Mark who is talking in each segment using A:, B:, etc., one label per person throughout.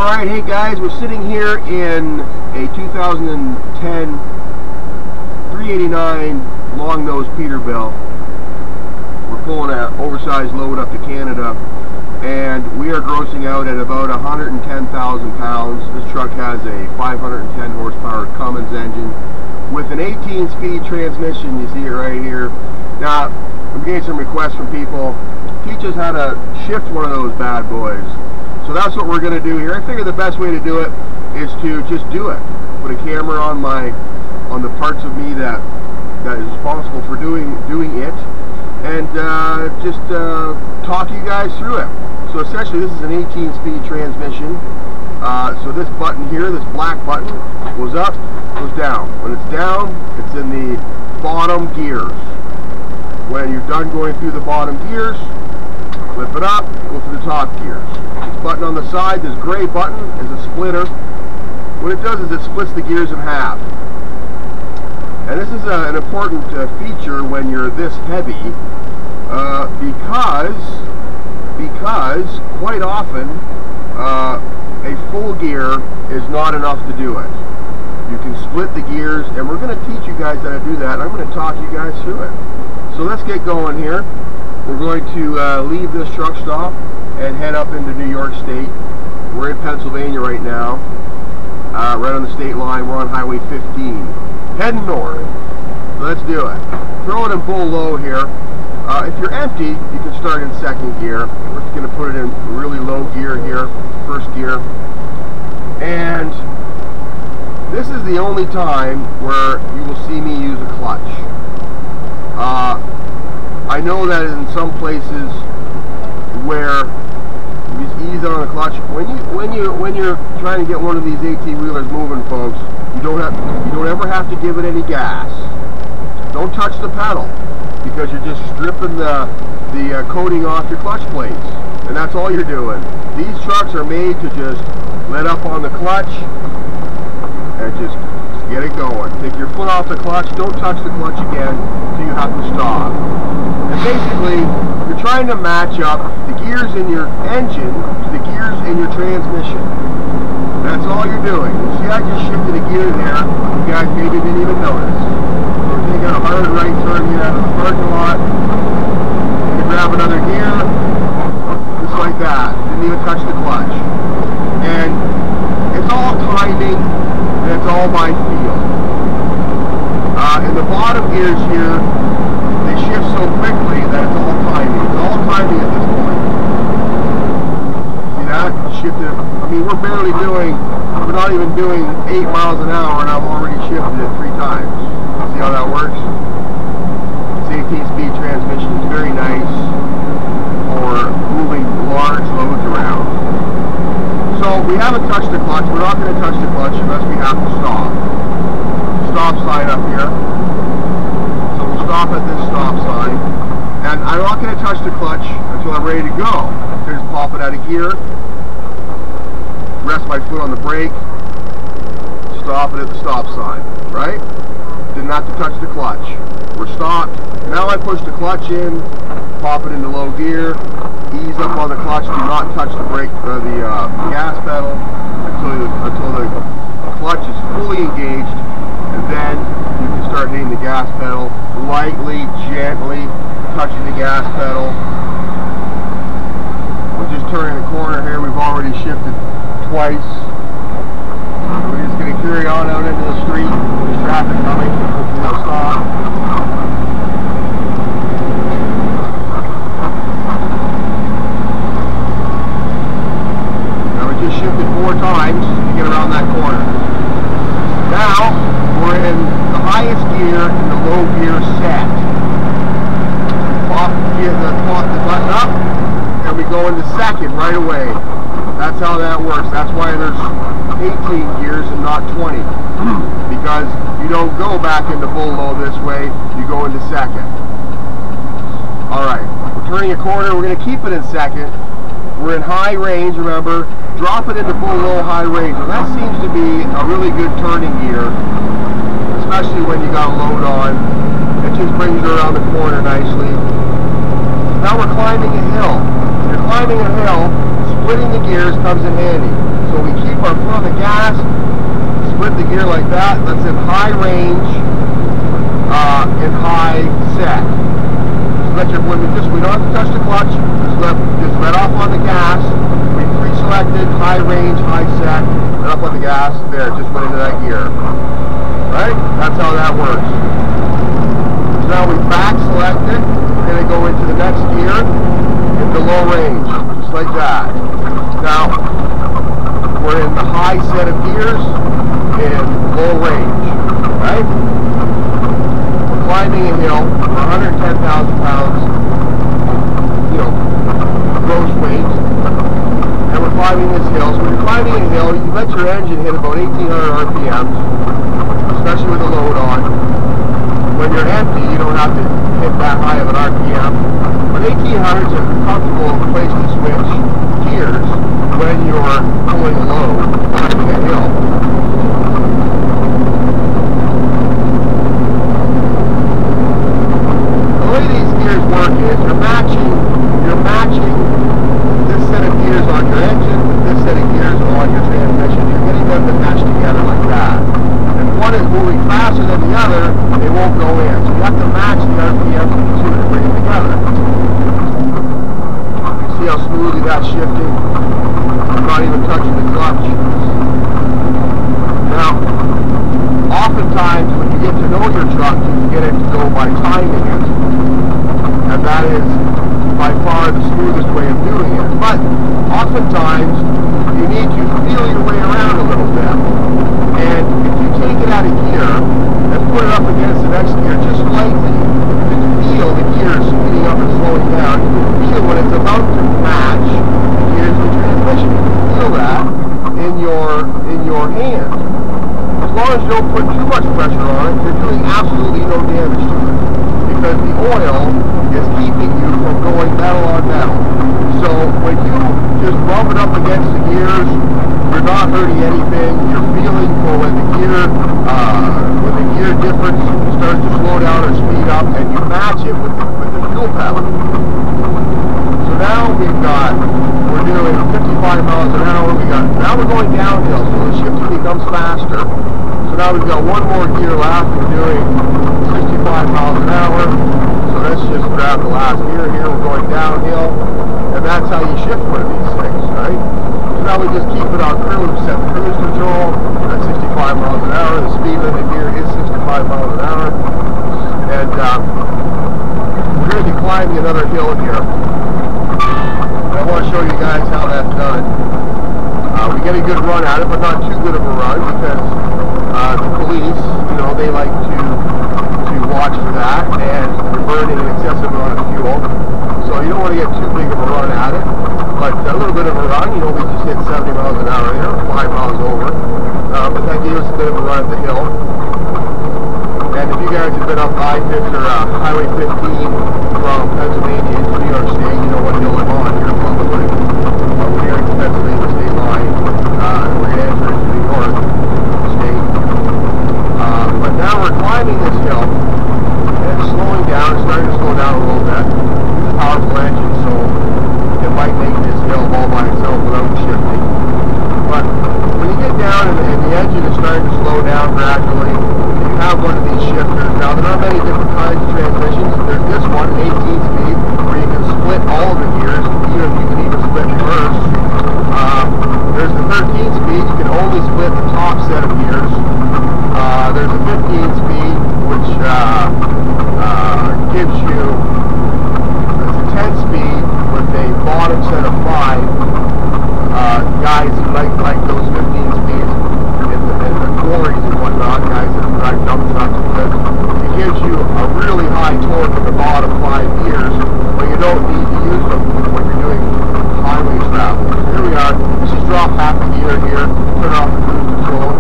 A: Alright, hey guys, we're sitting here in a 2010 389 long-nose Peterbilt. We're pulling an oversized load up to Canada, and we are grossing out at about 110,000 pounds. This truck has a 510 horsepower Cummins engine with an 18-speed transmission. You see it right here. Now, I'm getting some requests from people. Teach us how to shift one of those bad boys. So that's what we're going to do here. I figure the best way to do it is to just do it. Put a camera on the parts of me that is responsible for doing it, and just talk you guys through it. So essentially, this is an 18-speed transmission. So this button here, this black button, goes up, goes down. When it's down, it's in the bottom gears. When you're done going through the bottom gears, flip it up, go to the top gears. This button on the side, this gray button, is a splitter. What it does is it splits the gears in half. And this is an important feature when you're this heavy, because quite often a full gear is not enough to do it. You can split the gears, and we're going to teach you guys how to do that. I'm going to talk you guys through it. So let's get going here. We're going to leave this truck stop and head up into New York State. We're in Pennsylvania right now, right on the state line. We're on Highway 15, heading north. So let's do it. Throw it in bull low here. If you're empty, you can start in second gear. We're just going to put it in really low gear here, first gear. And this is the only time where you will see me use a clutch. I know that in some places where you just ease on the clutch, when you're trying to get one of these 18-wheelers moving, folks, you don't ever have to give it any gas. Don't touch the pedal, because you're just stripping the coating off your clutch plates, and that's all you're doing. These trucks are made to just let up on the clutch and just get it going. Take your foot off the clutch, don't touch the clutch again until you have to stop. And basically, you're trying to match up the gears in your engine to the gears in your transmission. That's all you're doing. You see, I just shifted a gear there. You guys maybe didn't even notice. We're taking a hard right turn here out of the parking lot. You grab another gear, just like that. Didn't even touch the clutch. And it's all timing, and it's all by feel. In the bottom gears here, they shift so quickly that it's all timing. It's all timing at this point. See that? Shifted. I mean, we're not even doing 8 miles an hour, and I've already shifted it 3 times. See how that works? This 18-speed transmission is very nice for moving large loads around. So we haven't touched the clutch. We're not going to touch the clutch unless we have to stop. Stop sign up here. So we'll stop at this stop sign. And I'm not going to touch the clutch until I'm ready to go. Just pop it out of gear. Rest my foot on the brake. Stop it at the stop sign. Right? Didn't have to touch the clutch. We're stopped. Now I push the clutch in. Pop it into low gear. Ease up on the clutch. Do not touch the brake or the gas pedal until the clutch is fully engaged, and then you can start hitting the gas pedal lightly, gently, touching the gas pedal. We're just turning the corner here. We've already shifted twice. We're just going to carry on out into the street. There's traffic coming. Hopefully they'll stop. Shifted 4 times to get around that corner. Now we're in the highest gear in the low gear set. Pop the button up, and we go into second right away. That's how that works. That's why there's 18 gears and not 20, because you don't go back into full low this way. You go into second. All right, we're turning a corner. We're going to keep it in second. We're in high range, remember. Drop it into full low high range. Well, that seems to be a really good turning gear, especially when you got a load on. It just brings it around the corner nicely. Now we're climbing a hill. When you're climbing a hill, splitting the gears comes in handy. So we keep keep our foot on the gas, split the gear like that. That's in high range and high set. When we don't have to touch the clutch, just let off on the gas. We pre-selected high range, high set, let off on the gas. There, just went into that gear. Right? That's how that works. So now we back select it. We're going to go into the next gear, into low range, just like that. Now, we're in the high set of gears in low range, right? We're climbing a hill, we're 110,000 pounds, you know, gross weight, and we're climbing this hill. So when you're climbing a hill, you let your engine hit about 1,800 RPMs, especially with a load on. When you're empty, you don't have to hit that high of an RPM. But 1,800 is a comfortable place to switch gears when you're pulling a load, climbing a hill. The way these gears work is you're matching this set of gears on your engine, this set of gears on your transmission. You're getting them to match together like that. If one is moving faster than the other, they won't go in. So you have to match the RPMs of the two to bring them together. See how smoothly that's shifting? I'm not even touching the clutch. Now, oftentimes when you get to know your truck, you can get it to go by timing it. And that is by far the smoothest way of doing it. But oftentimes you need to feel your way around a little bit. And if you take it out of gear and put it up against the next gear just slightly, you can feel the gears speeding up and slowing down. You can feel when it's about to match the gears of the transmission. You can feel that in your hand. As long as you don't put too much pressure on it, you're doing absolutely no damage to it. Because the oil is keeping you from going metal on metal. So when you just rub it up against the gears, you're not hurting anything. You're feeling for when the gear difference starts to slow down or speed up, and you match it with the fuel pedal. So now we're doing 55 miles an hour. Now we're going downhill, so the shifting becomes faster. So now we've got one more gear left. We're doing 65 miles an hour. So let's just grab the last gear here. We're going downhill, and that's how you shift one of these things, right? So now we just keep it on cruise, set the cruise control at 65 miles an hour. The speed limit here is 65 miles an hour. And we're going to be climbing another hill here. I want to show you guys how that's done. We get a good run at it, but not too good of a run because the police, they like to watch for that, and we're burning an excessive amount of fuel. So you don't want to get too big of a run at it, but a little bit of a run. We just hit 70 miles an hour here, 5 miles over. But that gave us a bit of a run at the hill. And if you guys have been up Highway 15 from Pennsylvania into New York State, you know what hill I'm on here probably. We're nearing the Pennsylvania state line. We're going to enter into New York State. But now we're climbing this hill, and it's slowing down. It's starting to slow down a little bit. It's a powerful engine, so it might make this hill all by itself without shifting. But when you get down and the engine is starting to slow down gradually, you have one of these shifters. Now, there are many different kinds of transmissions. There's this one, 18 speed, where you can split all of the gears. You can even split reverse. There's the 13 speed. You can only split the top set of gears. There's a 15 speed, which gives you a 10 speed with a bottom set of 5. Guys like those 15 speeds in the quarries and whatnot, guys that drive dump trucks, because it gives you a really high torque in the bottom 5 gears, but you don't need to use them when you're doing highway travel. Here we are. Let's just drop half the gear here, turn off the cruise control,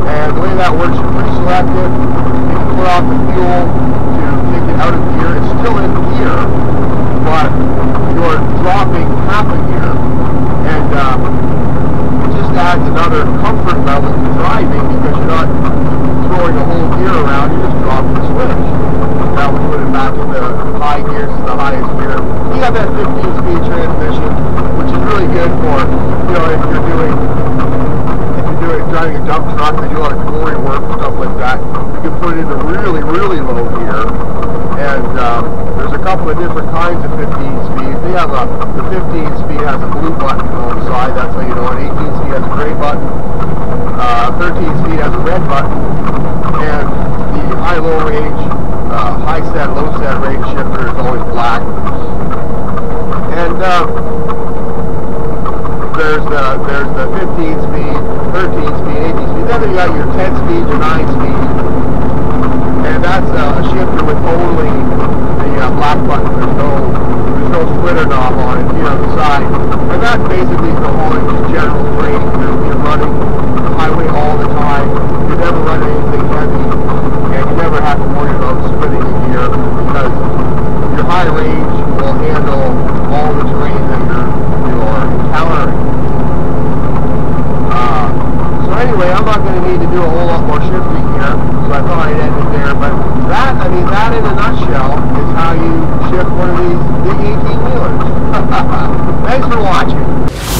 A: and the way that works, you're pre-selected. You can put off the fuel to take it out of gear. It's still in gear, but you're dropping half a gear, and it just adds another comfort level to driving because you're not throwing a whole gear around, you're just dropping the switch. Now we put it back in the high gears to the highest gear. You have that 15-speed transmission, which is really good for, if you're doing driving a dump truck, they do a lot of quarry work and stuff like that, you can put it into really, really low gear. And there's a couple of different kinds of 15 speeds. They have the 15 speed has a blue button on the side, that's how you know it. 18 speed has a gray button. 13 speed has a red button. And the high-low range, high-set, low-set range shifter is always black. And there's the 15 speed, 13 speed, 18 speed. Then you got your 10 speed, your 9 speed. And that's a shifter with only the black button. There's no splitter knob on it here on the side. And that's basically for hauling just general freight. You're running the highway all the time. You never run anything heavy, and you never have to worry about splitting the gear because your high range will handle all the terrain that you're encountering. So anyway, I'm not going to need to do a whole lot more shifting here, so I thought I'd end it there. But that in a nutshell is how you shift one of these big 18-wheelers. Thanks for watching.